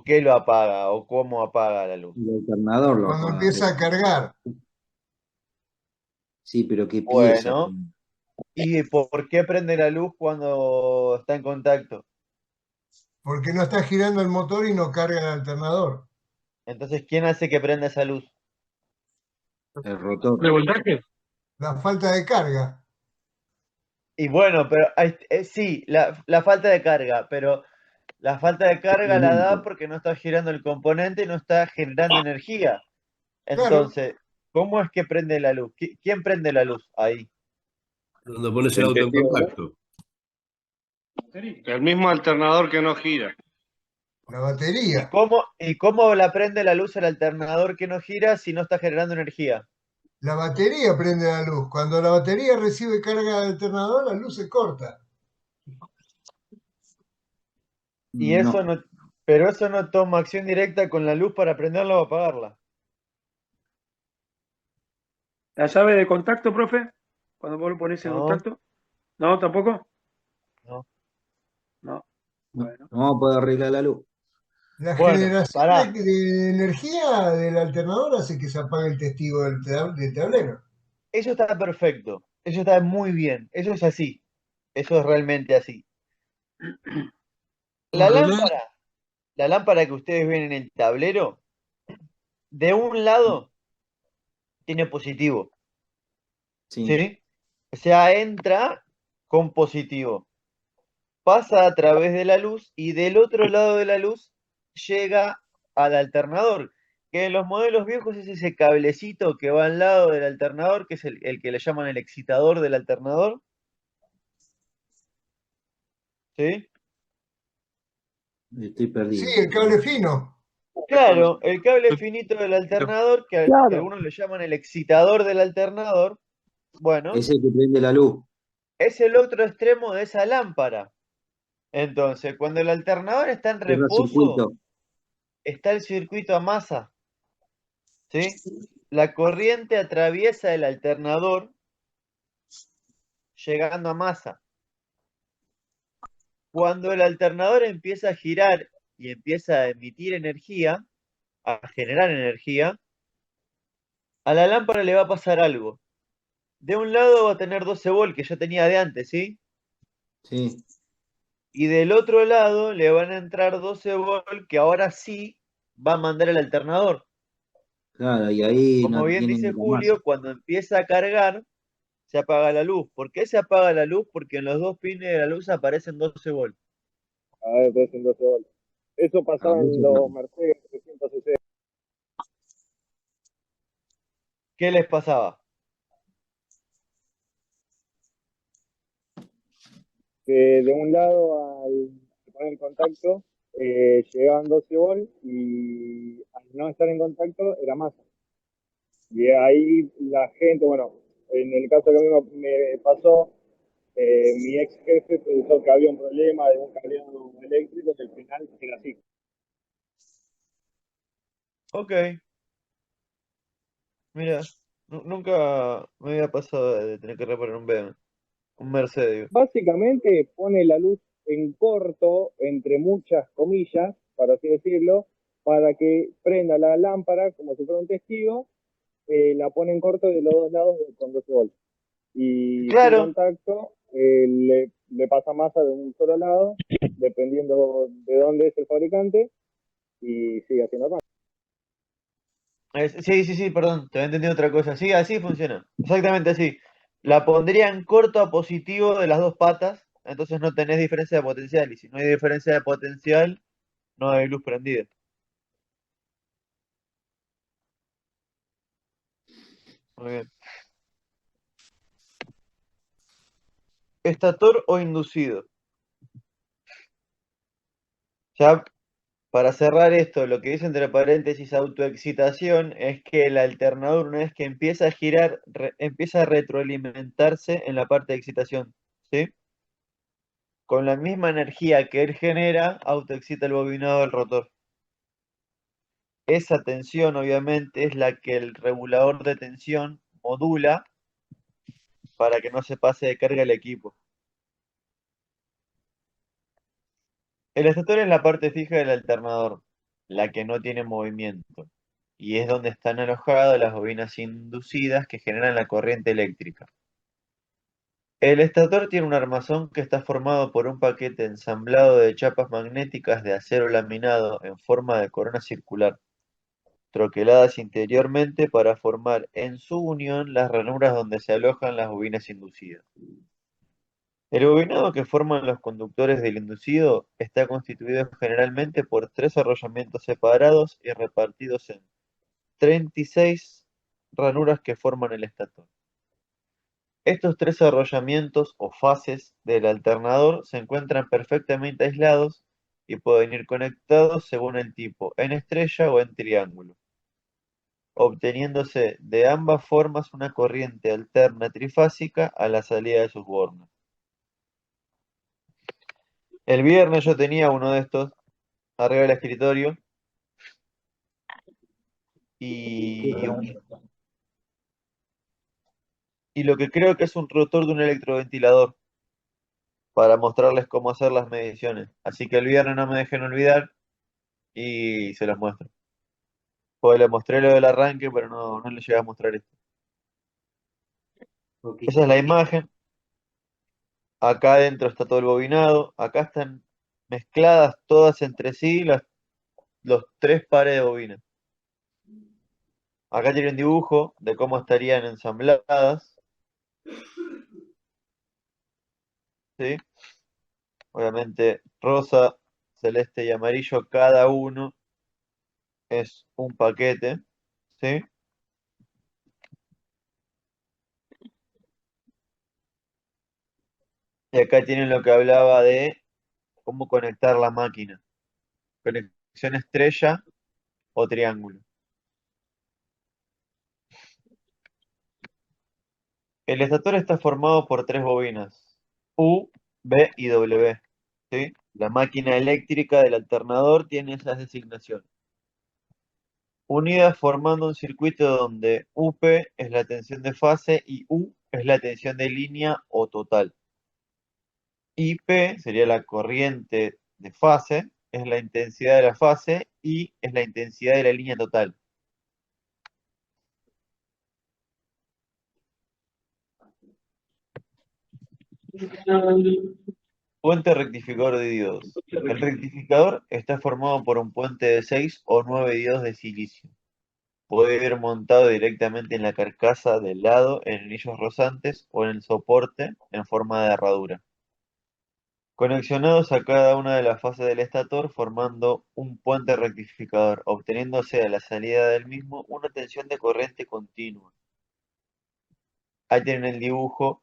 qué lo apaga o cómo apaga la luz. El alternador lo Cuando apaga. empieza a cargar. Sí, pero ¿qué pieza? Bueno, ¿y por qué prende la luz cuando está en contacto? Porque no está girando el motor y no carga el alternador. Entonces, ¿quién hace que prenda esa luz? El rotor. ¿De voltaje? La falta de carga. Y bueno, pero sí, la falta de carga, pero la falta de carga la da Elemento. porque no está girando el componente y no está generando energía. Claro, Entonces, ¿cómo es que prende la luz? ¿Quién prende la luz ahí? Cuando pones el El auto en testigo de luz. contacto. El mismo alternador que no gira. la ¿Y batería. cómo la prende la luz el alternador que no gira si no está generando energía? La batería prende la luz. Cuando la batería recibe carga del alternador, la luz se corta. Y eso No. no, pero eso no toma acción directa con la luz para prenderla o apagarla. ¿La llave de contacto, profe? Cuando vos lo pones en No, contacto. ¿No? ¿Tampoco? no. No. No, Bueno. no vamos a poder arreglar la luz. La Bueno, generación pará. de energía del alternador hace que se apague el testigo del tablero. Eso está perfecto. Eso está muy bien. Eso es así. Eso es realmente así. Un La relé. lámpara, la lámpara que ustedes ven en el tablero, de un lado tiene positivo, Sí. ¿sí? O sea, entra con positivo, pasa a través de la luz y del otro lado de la luz llega al alternador, que en los modelos viejos es ese cablecito que va al lado del alternador, que es el que le llaman el excitador del alternador, ¿sí? Estoy Sí, perdido. el cable fino. Claro, el cable finito del alternador, que Claro. algunos le llaman el excitador del alternador, bueno, Es el que prende la luz. es el otro extremo de esa lámpara. Entonces, cuando el alternador está en Cierra reposo, circuito. está el circuito a masa, ¿sí? La corriente atraviesa el alternador llegando a masa. Cuando el alternador empieza a girar y empieza a emitir energía, a generar energía, a la lámpara le va a pasar algo. De un lado va a tener 12 volt que ya tenía de antes, ¿sí? Sí. Y del otro lado le van a entrar 12 volt que ahora sí va a mandar el alternador. Claro, y ahí Como no bien tiene dice la masa. Julio, cuando empieza a cargar, se apaga la luz. ¿Por qué se apaga la luz? Porque en los dos pines de la luz aparecen 12 volts. A ver, 312 volts. Eso A pasaba en veces los no. Mercedes 360, ¿Qué les pasaba? que de un lado al poner en contacto llegaban 12 volts y al no estar en contacto era masa. Y ahí la gente, bueno, en el caso que a mí me pasó, mi ex jefe pensó que había un problema de un cableado eléctrico que al final era así. Ok, mira, nunca me había pasado de tener que reparar un BM, un Mercedes. Básicamente pone la luz en corto, entre muchas comillas, para así decirlo, para que prenda la lámpara como si fuera un testigo, la pone en corto de los dos lados con 12 volts. Y sin Claro, contacto, le pasa masa de un solo lado, dependiendo de dónde es el fabricante, y sigue haciendo más. sí, sí, sí, perdón, te había entendido otra cosa. Sí, así funciona, exactamente así. La pondría en corto a positivo de las dos patas, entonces no tenés diferencia de potencial. Y si no hay diferencia de potencial, no hay luz prendida. Muy bien. Estator o inducido. Ya para cerrar esto, lo que dice entre paréntesis autoexcitación es que el alternador, una vez que empieza a girar, empieza a retroalimentarse en la parte de excitación, ¿sí? Con la misma energía que él genera, autoexcita el bobinado del rotor. Esa tensión, obviamente, es la que el regulador de tensión modula para que no se pase de carga el equipo. El estator es la parte fija del alternador. la que no tiene movimiento, y es donde están alojadas las bobinas inducidas que generan la corriente eléctrica. El estator tiene un armazón que está formado por un paquete ensamblado de chapas magnéticas de acero laminado en forma de corona circular, troqueladas interiormente para formar en su unión las ranuras donde se alojan las bobinas inducidas. El bobinado que forman los conductores del inducido está constituido generalmente por 3 arrollamientos separados y repartidos en 36 ranuras que forman el estator. Estos 3 arrollamientos o fases del alternador se encuentran perfectamente aislados y pueden ir conectados según el tipo, en estrella o en triángulo, obteniéndose de ambas formas una corriente alterna trifásica a la salida de sus bornes. El viernes yo tenía uno de estos arriba del escritorio y lo que creo que es un rotor de un electroventilador para mostrarles cómo hacer las mediciones. Así que el viernes no me dejen olvidar y se los muestro. Pues les mostré lo del arranque, pero no les llegué a mostrar esto. Ok. Esa es la imagen. Acá adentro está todo el bobinado. Acá están mezcladas todas entre sí los 3 pares de bobinas. Acá tiene un dibujo de cómo estarían ensambladas. ¿Sí? Obviamente rosa, celeste y amarillo, cada uno es un paquete. ¿Sí? Y acá tienen lo que hablaba de cómo conectar la máquina. Conexión estrella o triángulo. El estator está formado por 3 bobinas, U, B y W. ¿Sí? La máquina eléctrica del alternador tiene esas designaciones. Unidas formando un circuito donde UP es la tensión de fase y U es la tensión de línea o total. IP sería la corriente de fase, es la intensidad de la fase y es la intensidad de la línea total. Puente rectificador de diodos. El rectificador está formado por un puente de 6 o 9 diodos de silicio. Puede ir montado directamente en la carcasa del lado en anillos rozantes o en el soporte en forma de herradura, conexionados a cada una de las fases del estator formando un puente rectificador, obteniéndose a la salida del mismo una tensión de corriente continua. Ahí tienen el dibujo,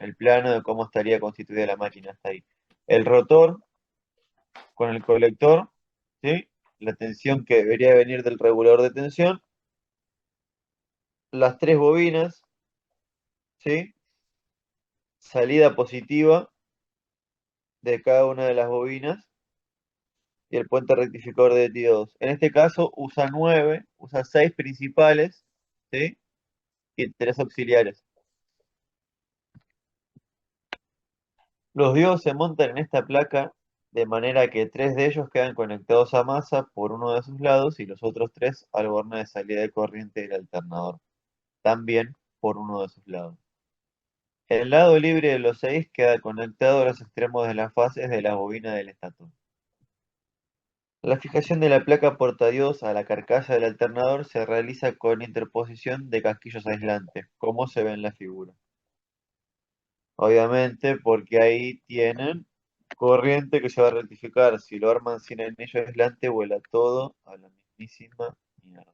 el plano de cómo estaría constituida la máquina hasta ahí. El rotor con el colector, ¿sí? La tensión que debería venir del regulador de tensión, las 3 bobinas, ¿sí? Salida positiva de cada una de las bobinas y el puente rectificador de diodos. En este caso usa 6 principales, ¿sí? Y 3 auxiliares. Los diodos se montan en esta placa de manera que 3 de ellos quedan conectados a masa por uno de sus lados y los otros 3 al borne de salida de corriente del alternador, también por uno de sus lados. El lado libre de los 6 queda conectado a los extremos de las fases de la bobina del estator. La fijación de la placa portadiodos a la carcasa del alternador se realiza con interposición de casquillos aislantes, como se ve en la figura. Obviamente, porque ahí tienen corriente que se va a rectificar. Si lo arman sin anillo aislante, vuela todo a la mismísima mierda.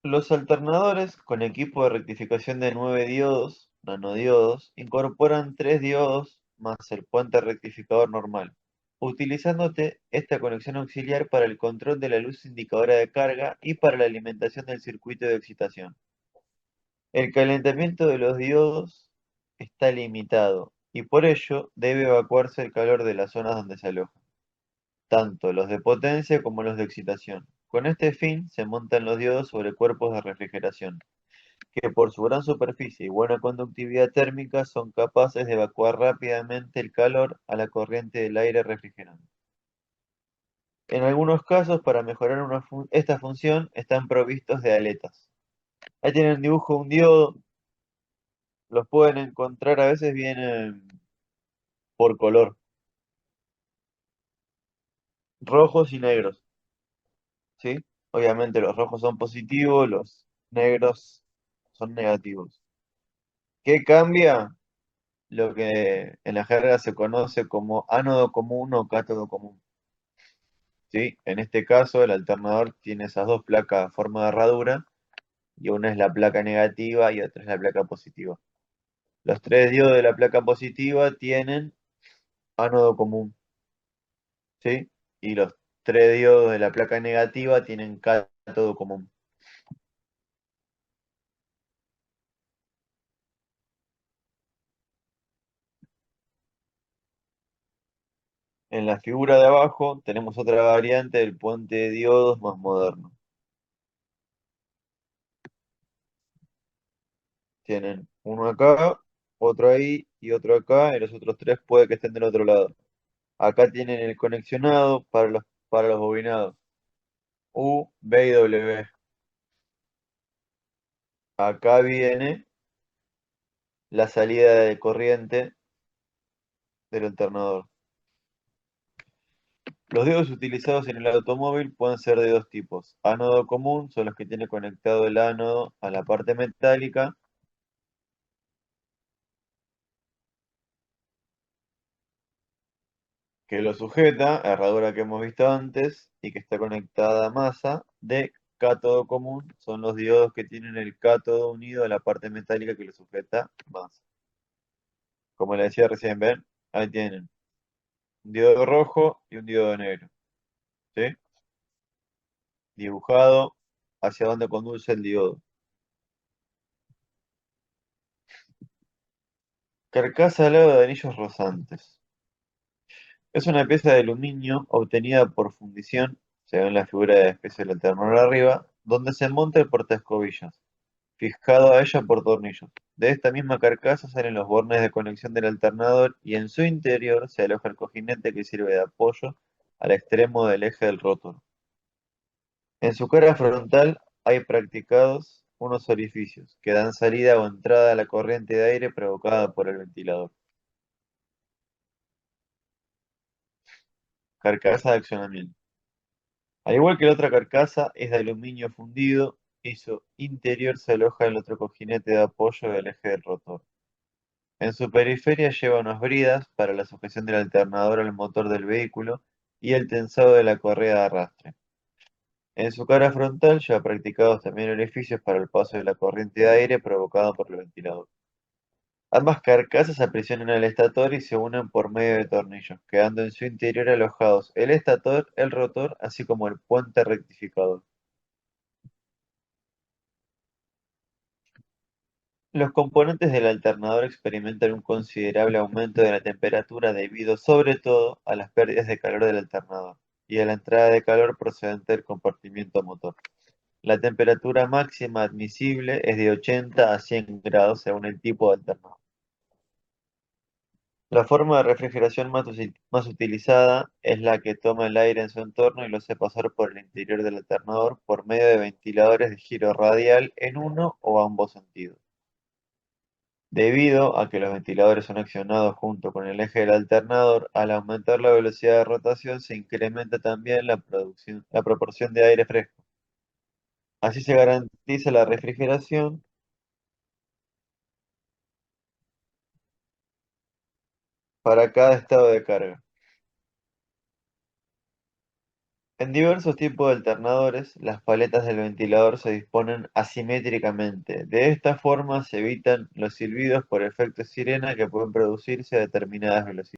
Los alternadores con equipo de rectificación de 9 diodos, nanodiodos, incorporan 3 diodos más el puente rectificador normal, utilizándote esta conexión auxiliar para el control de la luz indicadora de carga y para la alimentación del circuito de excitación. El calentamiento de los diodos está limitado y por ello debe evacuarse el calor de las zonas donde se alojan, tanto los de potencia como los de excitación. Con este fin se montan los diodos sobre cuerpos de refrigeración, que por su gran superficie y buena conductividad térmica son capaces de evacuar rápidamente el calor a la corriente del aire refrigerante. En algunos casos, para mejorar esta función, están provistos de aletas. Ahí tienen el dibujo de un diodo. Los pueden encontrar, a veces vienen por color, rojos y negros, ¿sí? Obviamente los rojos son positivos, los negros son negativos. ¿Qué cambia? Lo que en la jerga se conoce como ánodo común o cátodo común, ¿sí? En este caso, el alternador tiene esas dos placas a forma de herradura, y una es la placa negativa y otra es la placa positiva. Los tres diodos de la placa positiva tienen ánodo común, ¿sí? Y los tres diodos de la placa negativa tienen cátodo común. En la figura de abajo tenemos otra variante del puente de diodos más moderno. Tienen uno acá, otro ahí y otro acá, y los otros tres puede que estén del otro lado. Acá tienen el conexionado para los bobinados. U, B y W. Acá viene la salida de corriente del alternador. Los diodos utilizados en el automóvil pueden ser de dos tipos. Ánodo común son los que tiene conectado el ánodo a la parte metálica, que lo sujeta, herradura que hemos visto antes, y que está conectada a masa. De cátodo común son los diodos que tienen el cátodo unido a la parte metálica que lo sujeta masa. Como le decía recién, ven, ahí tienen un diodo rojo y un diodo negro, ¿sí? Dibujado hacia donde conduce el diodo. Carcasa al lado de anillos rozantes. Es una pieza de aluminio obtenida por fundición, según la figura de especie del alternador arriba, donde se monta el portaescobillas, fijado a ella por tornillos. De esta misma carcasa salen los bornes de conexión del alternador y en su interior se aloja el cojinete que sirve de apoyo al extremo del eje del rotor. En su cara frontal hay practicados unos orificios que dan salida o entrada a la corriente de aire provocada por el ventilador. Carcasa de accionamiento. Al igual que la otra carcasa, es de aluminio fundido y su interior se aloja en el otro cojinete de apoyo del eje del rotor. En su periferia lleva unas bridas para la sujeción del alternador al motor del vehículo y el tensado de la correa de arrastre. En su cara frontal lleva practicados también orificios para el paso de la corriente de aire provocada por el ventilador. Ambas carcasas aprisionan al estator y se unen por medio de tornillos, quedando en su interior alojados el estator, el rotor, así como el puente rectificador. Los componentes del alternador experimentan un considerable aumento de la temperatura debido sobre todo a las pérdidas de calor del alternador y a la entrada de calor procedente del compartimiento motor. La temperatura máxima admisible es de 80 a 100 grados según el tipo de alternador. La forma de refrigeración más utilizada es la que toma el aire en su entorno y lo hace pasar por el interior del alternador por medio de ventiladores de giro radial en uno o ambos sentidos. Debido a que los ventiladores son accionados junto con el eje del alternador, al aumentar la velocidad de rotación se incrementa también la proporción de aire fresco. Así se garantiza la refrigeración para cada estado de carga. En diversos tipos de alternadores, las paletas del ventilador se disponen asimétricamente. De esta forma se evitan los silbidos por efecto sirena que pueden producirse a determinadas velocidades.